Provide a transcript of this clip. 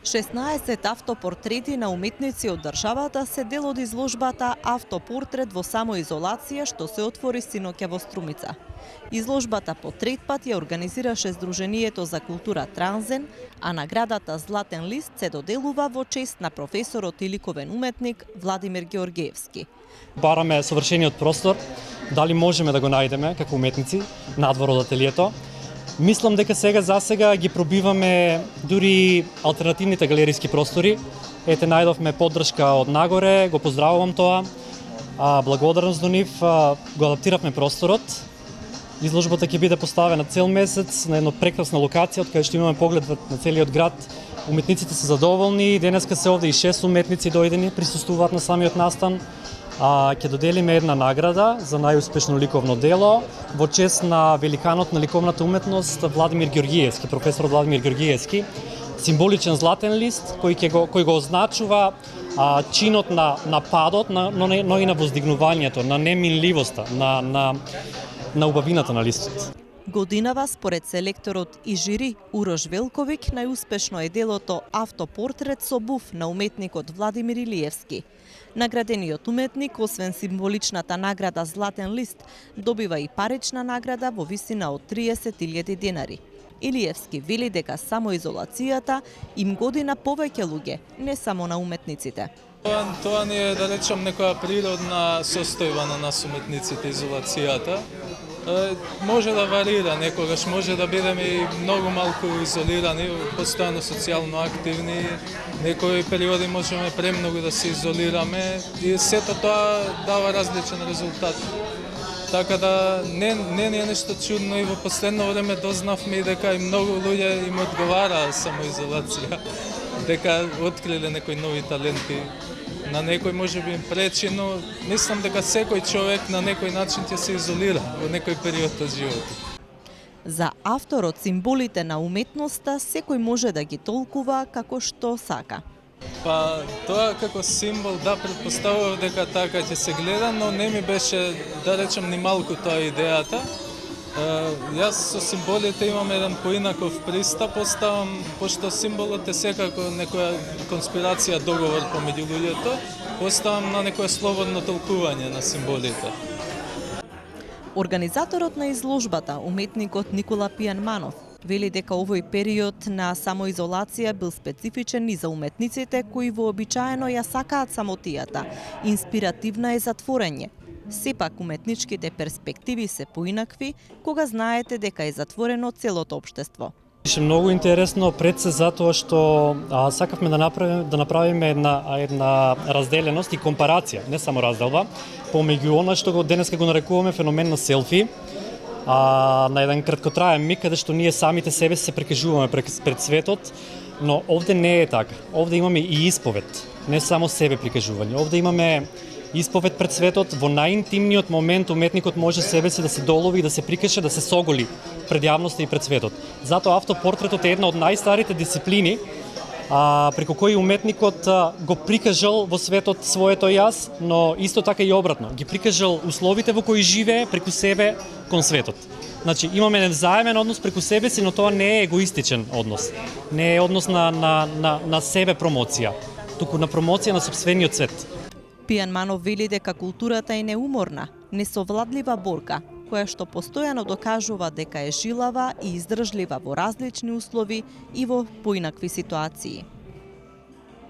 16 автопортрети на уметници од државата се дел од изложбата Автопортрет во самоизолација што се отвори синоќа во Струмица. Изложбата по трет пат ја организираше Сдруженијето за култура Транзен, а наградата Златен лист се доделува во чест на професорот и ликовен уметник Владимир Георгиевски. Бараме совршениот простор, дали можеме да го најдеме како уметници надвор од ателието. Мислам дека сега ги пробиваме дури алтернативните галеријски простори. Ете, најдовме поддршка од нагоре, го поздравувам тоа. Благодарност до нив, го адаптиравме просторот. Изложбата ќе биде поставена цел месец на една прекрасна локација, од каде што имаме поглед на целиот град. Уметниците се задоволни, денеска се овде и 6 уметници дојдени, присуствуваат на самиот настан. Ќе доделиме една награда за најуспешно ликовно дело во чест на великанот на ликовната уметност Владимир Георгиевски, професор Владимир Георгиевски. Символичен златен лист кој го означува чинот на падот, но и на воздигнувањето, на неминливоста, на убавината на листот. Годинава, според селекторот и жири Урош Велковик, најуспешно е делото Автопортрет со буф на уметникот Владимир Илиевски. Наградениот уметник, освен символичната награда Златен лист, добива и парична награда во висина од 30.000 денари. Илиевски вели дека самоизолацијата им година повеќе луѓе, не само на уметниците. Тоа не е, да речам, некоја природна состојба на нас уметниците, изолацијата. Може да варира, некогаш може да бидеме и многу малку изолирани, постојано социјално активни, некои периоди можеме премногу да се изолираме и сето тоа дава различен резултат. Така да не е нешто чудно и во последно време дознавме и дека и многу луѓе им одговара самоизолација, дека откриле некои нови таленти. На некој може би им пречи, но мислам дека секој човек на некој начин ќе се изолира во некој период од животот. За авторот символите на уметноста секој може да ги толкува како што сака. Па тоа како символ, да, претпоставував дека така ќе се гледа, но не ми беше, да речем, ни малку тоа идејата. Јас со символите имам еден поинаков пристап, оставам, пошто символот е секако некоја конспирација, договор помеѓу луѓето, оставам на некоја слободно толкување на символите. Организаторот на изложбата, уметникот Никола Пијанманов, вели дека овој период на самоизолација бил специфичен и за уметниците кои вообичаено ја сакаат самотијата. Инспиративна е затворење. Сепак уметничките перспективи се поинакви кога знаете дека е затворено целото општество. Беше многу интересно пред се затоа што сакавме да направиме една разделеност и компарација, не само разделба, помеѓу она што денеска го нарекуваме феномен на селфи, на еден краткотраен миг каде што ние самите себе се прекажуваме пред светот, но овде не е така. Овде имаме и исповед, не само себе прикажување. Овде имаме исповед пред светот, во најинтимниот момент уметникот може себе си да се долови и да се прикаже, да се соголи пред јавноста и пред светот. Затоа автопортретот е една од најстарите дисциплини, преку кој уметникот го прикажал во светот своето јас, но исто така и обратно. Ги прикажал условите во кои живее преку себе кон светот. Значи, имаме еден взаемен однос преку себе си, но тоа не е егоистичен однос. Не е однос на себе промоција, туку на промоција на сопствениот свет. Пијанманов вели дека културата е неуморна, несовладлива борка, која што постојано докажува дека е жилава и издржлива во различни услови и во поинакви ситуации.